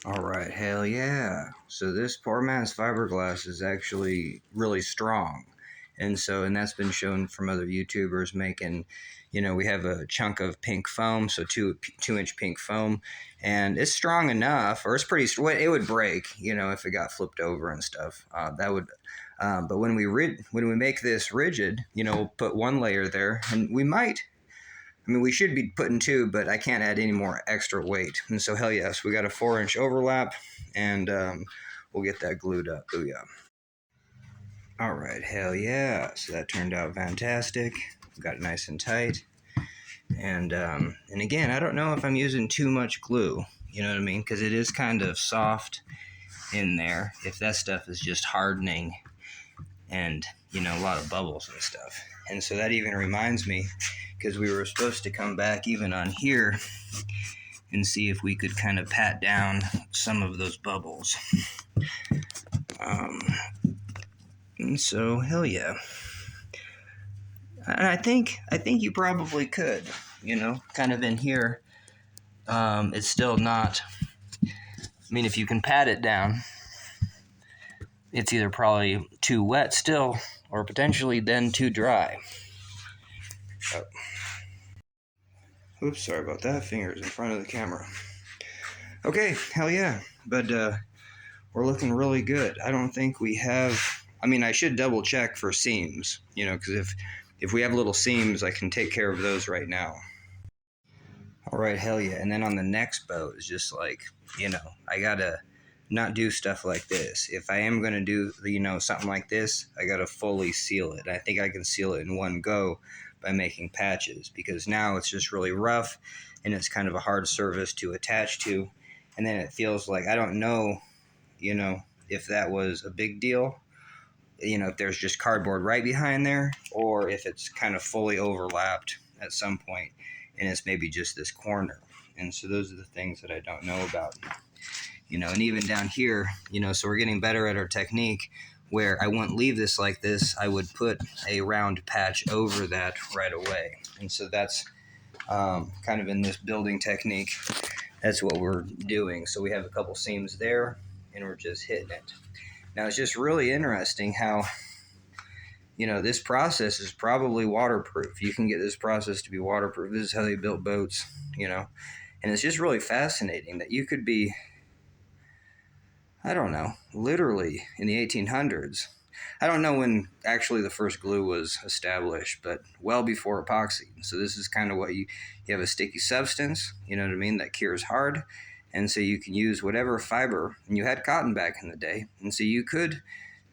All right, hell yeah. So this poor man's fiberglass is actually really strong. And that's been shown from other YouTubers making, we have a chunk of pink foam, so 2 inch pink foam, and it's strong enough, or it's pretty, it would break, if it got flipped over and stuff. That would, but when we make this rigid, we'll put one layer there, and we should be putting two, but I can't add any more extra weight. And so, hell yes, we got a 4 inch overlap, and we'll get that glued up. Booyah. All right, hell yeah. So that turned out fantastic. Got it nice and tight. And again, I don't know if I'm using too much glue. You know what I mean? Because it is kind of soft in there. If that stuff is just hardening and, a lot of bubbles and stuff. And so that even reminds me, because we were supposed to come back even on here and see if we could kind of pat down some of those bubbles. And so, hell yeah. And I think you probably could, kind of in here. It's still not, if you can pat it down, it's either probably too wet still, or potentially then too dry. Oh. Oops, sorry about that. Fingers in front of the camera. Okay, hell yeah. But we're looking really good. I don't think we have... I should double check for seams, because if we have little seams, I can take care of those right now. All right, hell yeah. And then on the next boat, it's just like, I gotta not do stuff like this. If I am gonna do, something like this, I gotta fully seal it. I think I can seal it in one go by making patches, because now it's just really rough and it's kind of a hard surface to attach to. And then it feels like, I don't know, if that was a big deal, if there's just cardboard right behind there, or if it's kind of fully overlapped at some point and it's maybe just this corner. And so those are the things that I don't know about. And even down here, so we're getting better at our technique, where I wouldn't leave this like this. I would put a round patch over that right away. And so that's kind of in this building technique, that's what we're doing. So we have a couple seams there, and we're just hitting it. Now, it's just really interesting how, this process is probably waterproof. You can get this process to be waterproof. This is how they built boats, and it's just really fascinating that you could be, I don't know, literally in the 1800s. I don't know when actually the first glue was established, but well before epoxy. So this is kind of what you have a sticky substance, that cures hard. And so you can use whatever fiber, and you had cotton back in the day. And so you could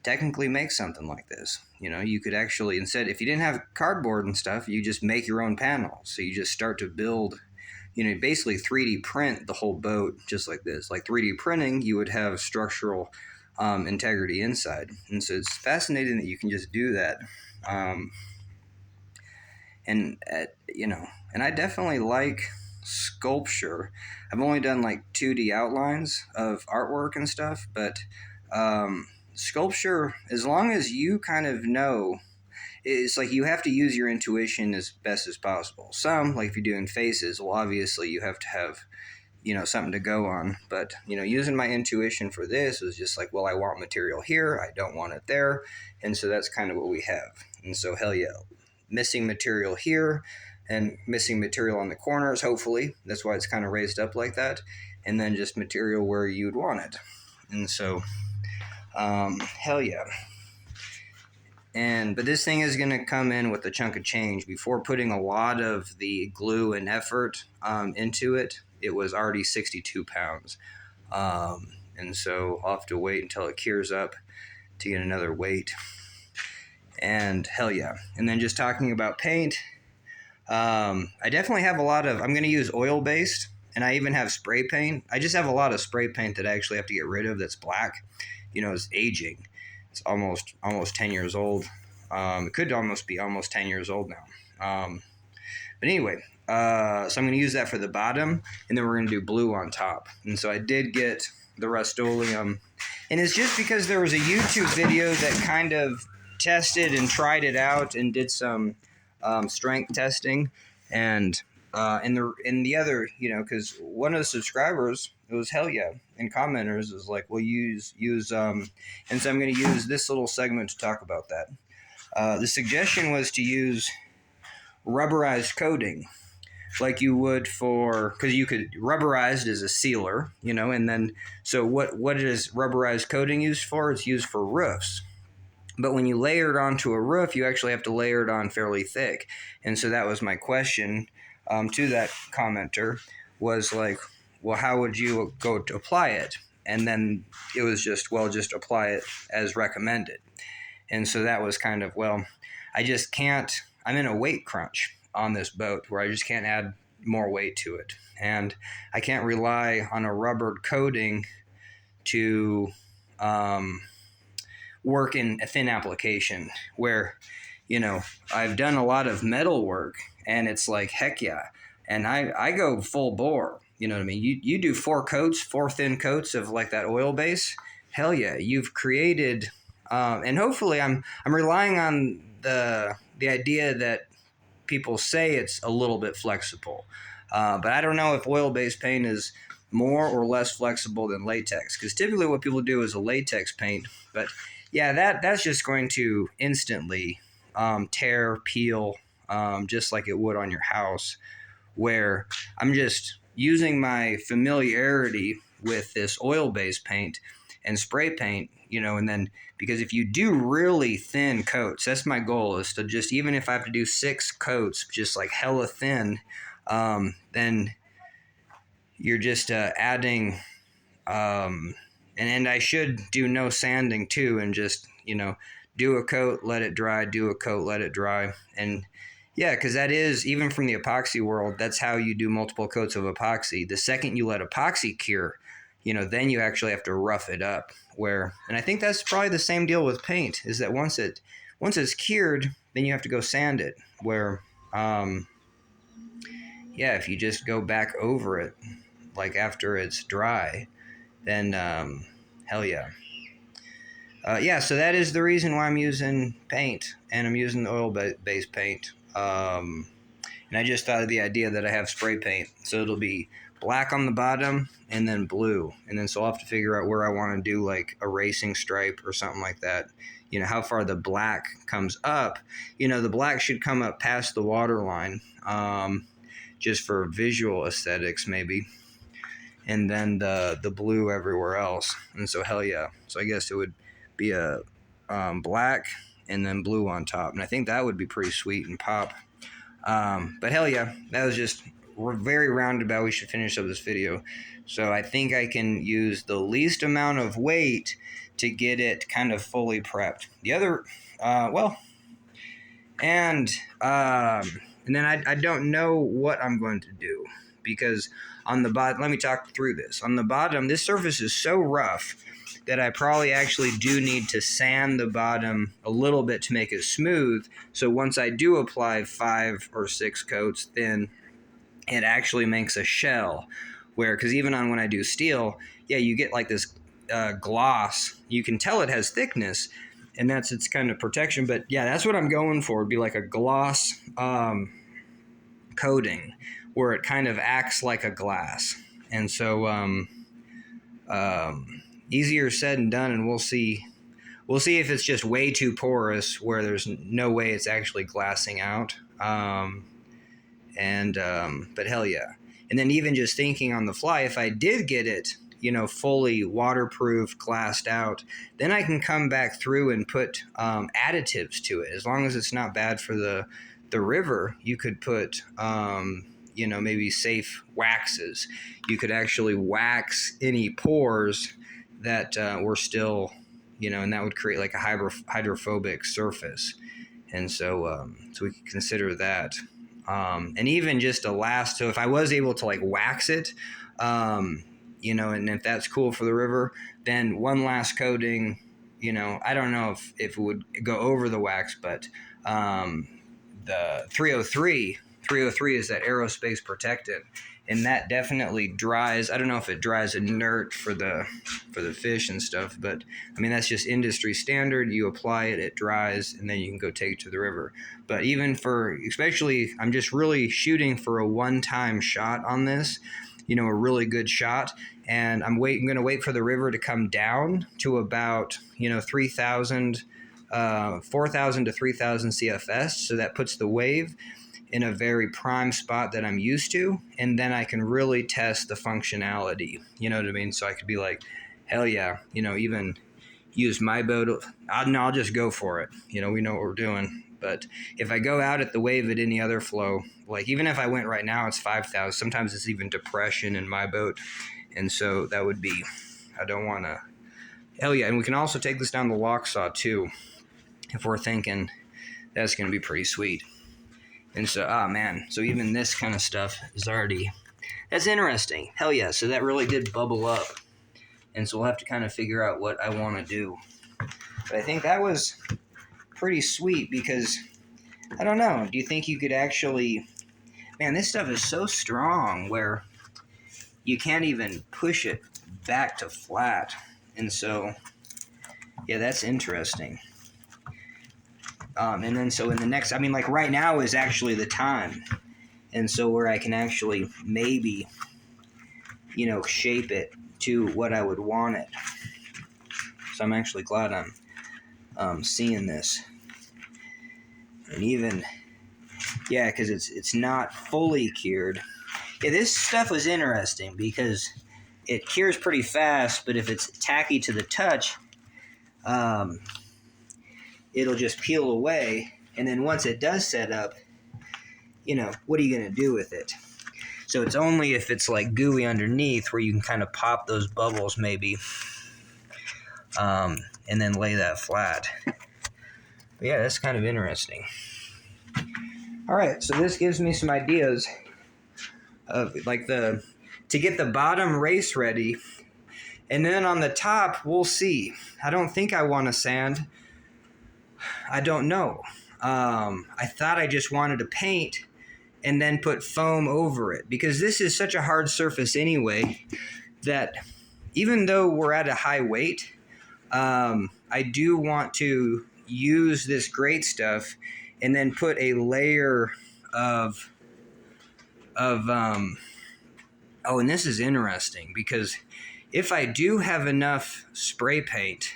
technically make something like this. You could actually, instead, if you didn't have cardboard and stuff, you just make your own panels. So you just start to build, basically 3D print the whole boat just like this. Like 3D printing, you would have structural integrity inside. And so it's fascinating that you can just do that. And I definitely like sculpture. I've only done like 2D outlines of artwork and stuff, but sculpture, as long as you kind of know, it's like you have to use your intuition as best as possible. Some, like if you're doing faces, well, obviously you have to have, something to go on. But, using my intuition for this was just like, well, I want material here, I don't want it there. And so that's kind of what we have. And so, hell yeah, missing material here, and missing material on the corners, hopefully. That's why it's kind of raised up like that. And then just material where you'd want it. And so, hell yeah. But this thing is going to come in with a chunk of change. Before putting a lot of the glue and effort into it, it was already 62 pounds. And so I'll have to wait until it cures up to get another weight. And hell yeah. And then just talking about paint, I definitely have a lot of, I'm going to use oil-based, and I even have spray paint. I just have a lot of spray paint that I actually have to get rid of that's black. It's aging. It's almost 10 years old. It could almost be 10 years old now. But anyway, so I'm going to use that for the bottom, and then we're going to do blue on top. And so I did get the Rust-Oleum, and it's just because there was a YouTube video that kind of tested and tried it out and did some strength testing, and in the other, because one of the subscribers, it was hell yeah. And commenters was like, well, and so I'm going to use this little segment to talk about that. The suggestion was to use rubberized coating like you would for, because you could, rubberized as a sealer, and then, so what is rubberized coating used for? It's used for roofs. But when you layer it onto a roof, you actually have to layer it on fairly thick. And so that was my question to that commenter, was like, well, how would you go to apply it? And then it was just, well, just apply it as recommended. And so that was kind of, well, I just can't, I'm in a weight crunch on this boat where I just can't add more weight to it. And I can't rely on a rubbered coating to work in a thin application where, I've done a lot of metal work and it's like, heck yeah. And I go full bore, you know what I mean? You do 4 thin coats of like that oil base. Hell yeah. You've created, and hopefully I'm relying on the idea that people say it's a little bit flexible. But I don't know if oil-based paint is more or less flexible than latex, because typically what people do is a latex paint. But yeah, that's just going to instantly tear, peel, just like it would on your house, where I'm just using my familiarity with this oil-based paint and spray paint, and then, because if you do really thin coats, that's my goal, is to just, even if I have to do 6 coats, just like hella thin, then you're just adding, and I should do no sanding too, and just, do a coat, let it dry, do a coat, let it dry. And yeah, because that is, even from the epoxy world, that's how you do multiple coats of epoxy. The second you let epoxy cure, then you actually have to rough it up. And I think that's probably the same deal with paint, is that once it's cured, then you have to go sand it. Where, if you just go back over it, like after it's dry, then hell yeah. So that is the reason why I'm using paint, and I'm using the oil-based paint. And I just thought of the idea that I have spray paint, so it'll be black on the bottom and then blue, and then so I'll have to figure out where I want to do like a racing stripe or something like that. How far the black comes up. The black should come up past the water line, just for visual aesthetics maybe, and then the blue everywhere else. And so hell yeah. So I guess it would be a black and then blue on top, and I think that would be pretty sweet and pop. But hell yeah, that was just very roundabout. We should finish up this video. So I think I can use the least amount of weight to get it kind of fully prepped. The other, and then I don't know what I'm going to do, because on the bottom, let me talk through this. On the bottom, this surface is so rough that I probably actually do need to sand the bottom a little bit to make it smooth. So once I do apply 5 or 6 coats, then it actually makes a shell. Because even on when I do steel, you get like this gloss. You can tell it has thickness, and that's its kind of protection. But yeah, that's what I'm going for. It'd be like a gloss coating where it kind of acts like a glass. And so easier said than done, and we'll see if it's just way too porous where there's no way it's actually glassing out. But hell yeah. And then even just thinking on the fly, if I did get it, fully waterproof, glassed out, then I can come back through and put additives to it. As long as it's not bad for the river, you could put maybe safe waxes. You could actually wax any pores that were still, and that would create like a hydrophobic surface. And so we could consider that. And even just so if I was able to like wax it, and if that's cool for the river, then one last coating, I don't know if it would go over the wax, but the 303 is that aerospace protectant, and that definitely dries. I don't know if it dries inert for the fish and stuff, but I mean, that's just industry standard. You apply it, it dries, and then you can go take it to the river. But especially, I'm just really shooting for a one-time shot on this, a really good shot. and I'm going to wait for the river to come down to about 3,000, 4,000 to 3,000 CFS. So that puts the wave in a very prime spot that I'm used to, and then I can really test the functionality. You know what I mean? So I could be like, hell yeah, even use my boat. I'll just go for it. We know what we're doing. But if I go out at the wave at any other flow, like even if I went right now, it's 5,000. Sometimes it's even depression in my boat. And so that would be, I don't want to, hell yeah. And we can also take this down the lock saw too, if we're thinking that's going to be pretty sweet. And so, oh man, so even this kind of stuff is already, that's interesting. Hell yeah, so that really did bubble up. And so we'll have to kind of figure out what I want to do. But I think that was pretty sweet because, I don't know, do you think you could actually, man, this stuff is so strong where you can't even push it back to flat. And so, yeah, that's interesting. And then so in the next, like right now is actually the time. And so where I can actually maybe, shape it to what I would want it. So I'm actually glad I'm seeing this. And even, yeah, because it's not fully cured. Yeah, this stuff was interesting because it cures pretty fast, but if it's tacky to the touch, it'll just peel away. And then once it does set up, what are you going to do with it? So it's only if it's like gooey underneath where you can kind of pop those bubbles maybe, and then lay that flat. But yeah, that's kind of interesting. All right, so this gives me some ideas of like to get the bottom race ready, and then on the top we'll see. I don't think I want to sand. I don't know. I thought I just wanted to paint and then put foam over it because this is such a hard surface anyway that even though we're at a high weight, I do want to use this great stuff and then put a layer of and this is interesting because if I do have enough spray paint,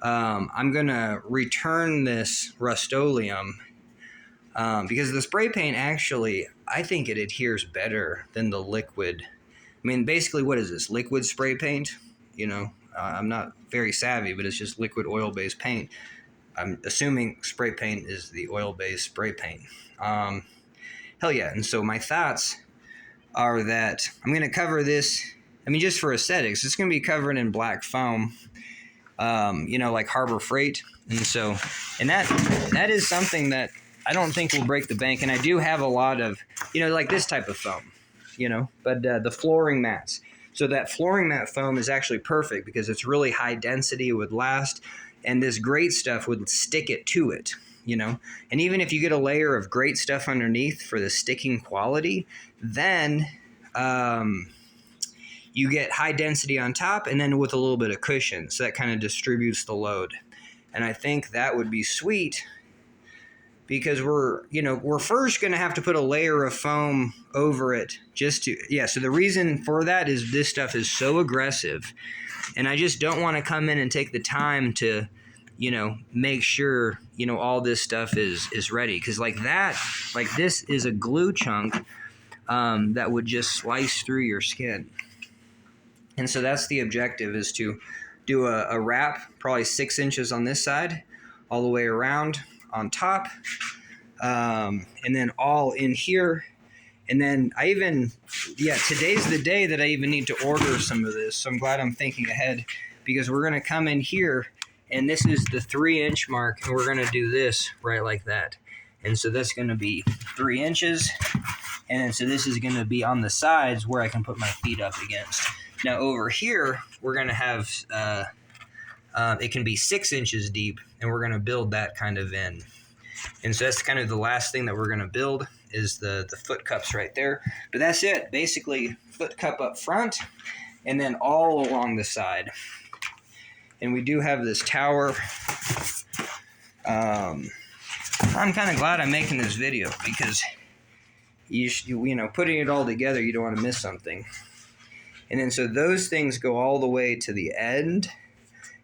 I'm gonna return this Rust-Oleum because the spray paint actually, I think it adheres better than the liquid. Basically, what is this? Liquid spray paint? I'm not very savvy, but it's just liquid oil-based paint. I'm assuming spray paint is the oil-based spray paint. Hell yeah. And so my thoughts are that I'm going to cover this, just for aesthetics, it's going to be covered in black foam, like Harbor Freight. And that is something that I don't think will break the bank. And I do have a lot of, like this type of foam, but the flooring mats. So that flooring mat foam is actually perfect because it's really high density, it would last, and this great stuff would stick it to it, And even if you get a layer of great stuff underneath for the sticking quality, then you get high density on top and then with a little bit of cushion. So that kind of distributes the load. And I think that would be sweet because we're first going to have to put a layer of foam over it so the reason for that is this stuff is so aggressive and I just don't want to come in and take the time to, make sure, all this stuff is ready. Cause like this is a glue chunk, that would just slice through your skin. And so that's the objective, is to do a wrap, probably 6 inches on this side, all the way around on top, and then all in here. And then today's the day that I even need to order some of this. So I'm glad I'm thinking ahead because we're going to come in here and this is the 3-inch mark and we're going to do this right like that. And so that's going to be 3 inches. And then so this is going to be on the sides where I can put my feet up against. Now over here, we're going to have, it can be 6 inches deep and we're going to build that kind of in. And so that's kind of the last thing that we're going to build is the foot cups right there. But that's it. Basically, foot cup up front and then all along the side. And we do have this tower. I'm kind of glad I'm making this video because, putting it all together, you don't want to miss something. And then so those things go all the way to the end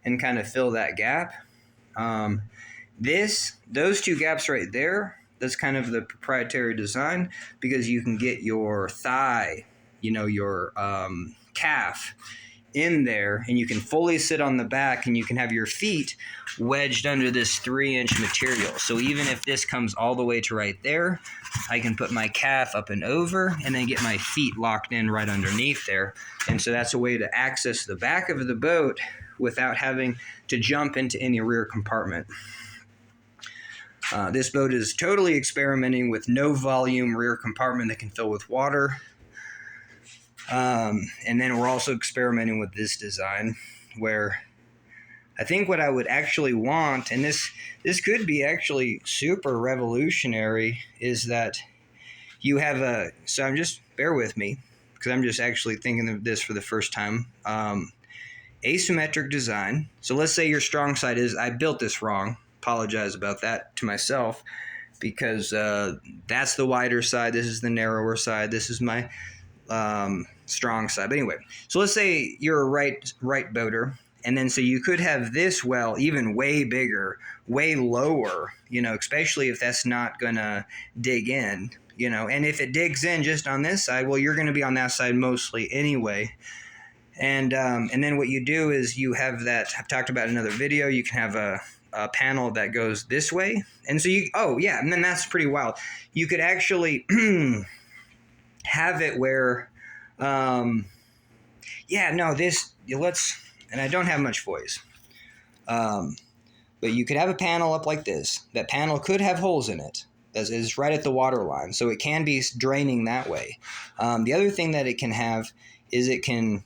and kind of fill that gap. Those two gaps right there, that's kind of the proprietary design, because you can get your thigh, your calf in there, and you can fully sit on the back, and you can have your feet wedged under this 3-inch material. So even if this comes all the way to right there, I can put my calf up and over and then get my feet locked in right underneath there. And so that's a way to access the back of the boat without having to jump into any rear compartment. This boat is totally experimenting with no volume rear compartment that can fill with water. And then we're also experimenting with this design where I think what I would actually want, and this could be actually super revolutionary, is that you have so I'm just, bear with me, because I'm just actually thinking of this for the first time. Asymmetric design. So let's say your strong side is, I built this wrong. Apologize about that to myself, because that's the wider side. This is the narrower side. This is my strong side. But anyway, so let's say you're a right boater, and then so you could have this well even way bigger, way lower, especially if that's not gonna dig in, and if it digs in just on this side, well, you're going to be on that side mostly anyway. And then what you do is you have that, I've talked about in another video, you can have a panel that goes this way, and so and then that's pretty wild. You could actually have it where and I don't have much voice, but you could have a panel up like this. That panel could have holes in it. That is right at the water line, so it can be draining that way. The other thing that it can have is it can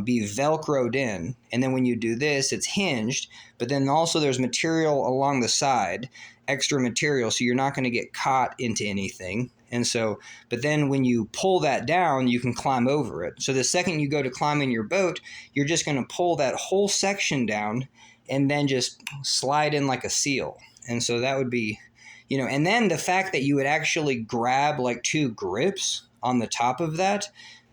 be velcroed in, and then when you do this, it's hinged, but then also there's material along the side, extra material, so you're not going to get caught into anything. And so, but then when you pull that down, you can climb over it. So the second you go to climb in your boat, you're just going to pull that whole section down and then just slide in like a seal. And so that would be, and then the fact that you would actually grab like 2 grips on the top of that,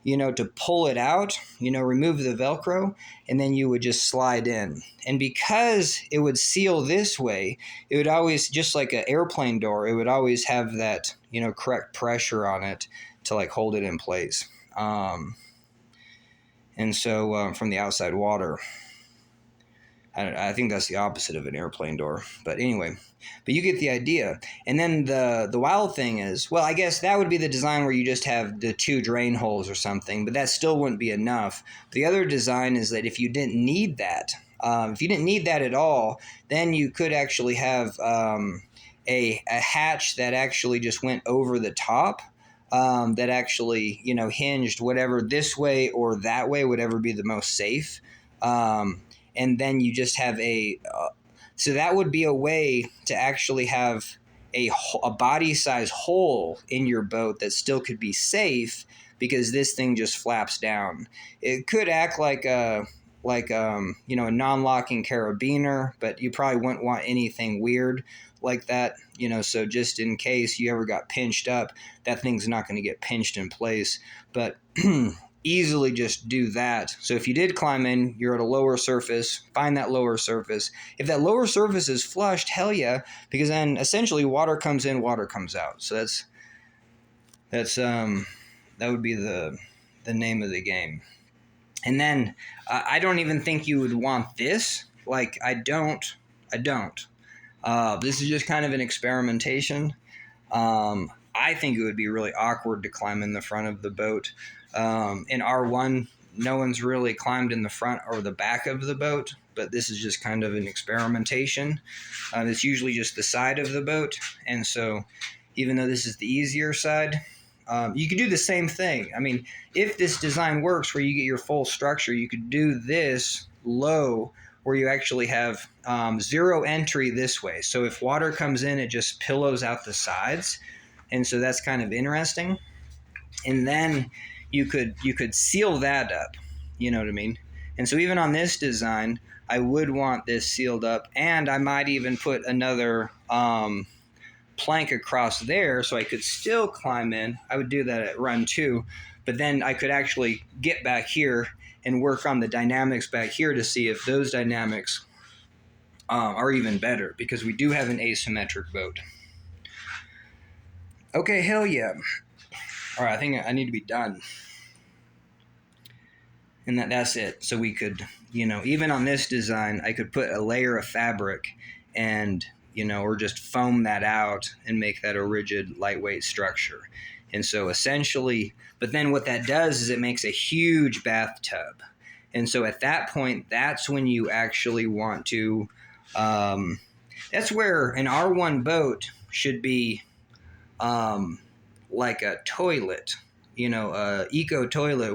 to pull it out, remove the Velcro, and then you would just slide in. And because it would seal this way, it would always, just like an airplane door, it would always have that, correct pressure on it to like hold it in place. And so from the outside water, I think that's the opposite of an airplane door. But anyway, but you get the idea. And then the wild thing is, well, I guess that would be the design where you just have the 2 drain holes or something, but that still wouldn't be enough. The other design is that if you didn't need that, at all, then you could actually have a hatch that actually just went over the top, that actually, hinged whatever this way or that way, whatever be the most safe. And then you just have so that would be a way to actually have a body size hole in your boat that still could be safe, because this thing just flaps down. It could act like a non-locking carabiner, but you probably wouldn't want anything weird like that, so just in case you ever got pinched up, that thing's not going to get pinched in place. But easily just do that. So if you did climb in, you're at a lower surface, find that lower surface. If that lower surface is flushed, hell yeah, because then essentially water comes in, water comes out. So that would be the name of the game. And then I don't even think you would want this. Like, I don't. This is just kind of an experimentation. I think it would be really awkward to climb in the front of the boat. In R1, no one's really climbed in the front or the back of the boat, but this is just kind of an experimentation. It's usually just the side of the boat, and so even though this is the easier side, you could do the same thing. I mean, if this design works where you get your full structure, you could do this low where you actually have 0 entry this way. So if water comes in, it just pillows out the sides, and so that's kind of interesting. And then you could seal that up, you know what I mean? And so even on this design, I would want this sealed up, and I might even put another plank across there so I could still climb in. I would do that at run 2, But then I could actually get back here and work on the dynamics back here to see if those dynamics are even better, because we do have an asymmetric boat. Okay, hell yeah. All right, I think I need to be done. And that's it. So we could, even on this design, I could put a layer of fabric and, or just foam that out and make that a rigid, lightweight structure. And so essentially, but then what that does is it makes a huge bathtub. And so at that point, that's when you actually want to, that's where an R1 boat should be like a toilet, a eco toilet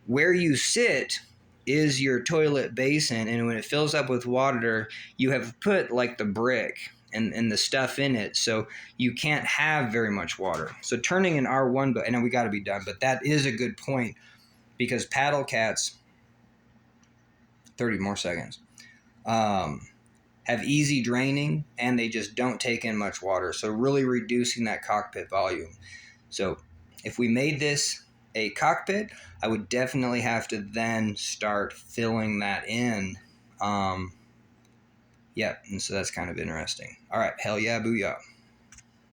where you sit is your toilet basin, and when it fills up with water, you have put like the brick and the stuff in it, so you can't have very much water. So turning an R1 boat, and we got to be done, but that is a good point, because paddle cats, 30 more seconds, have easy draining, and they just don't take in much water, so really reducing that cockpit volume. So if we made this a cockpit, I would definitely have to then start filling that in. And so that's kind of interesting. All right, hell yeah, booyah.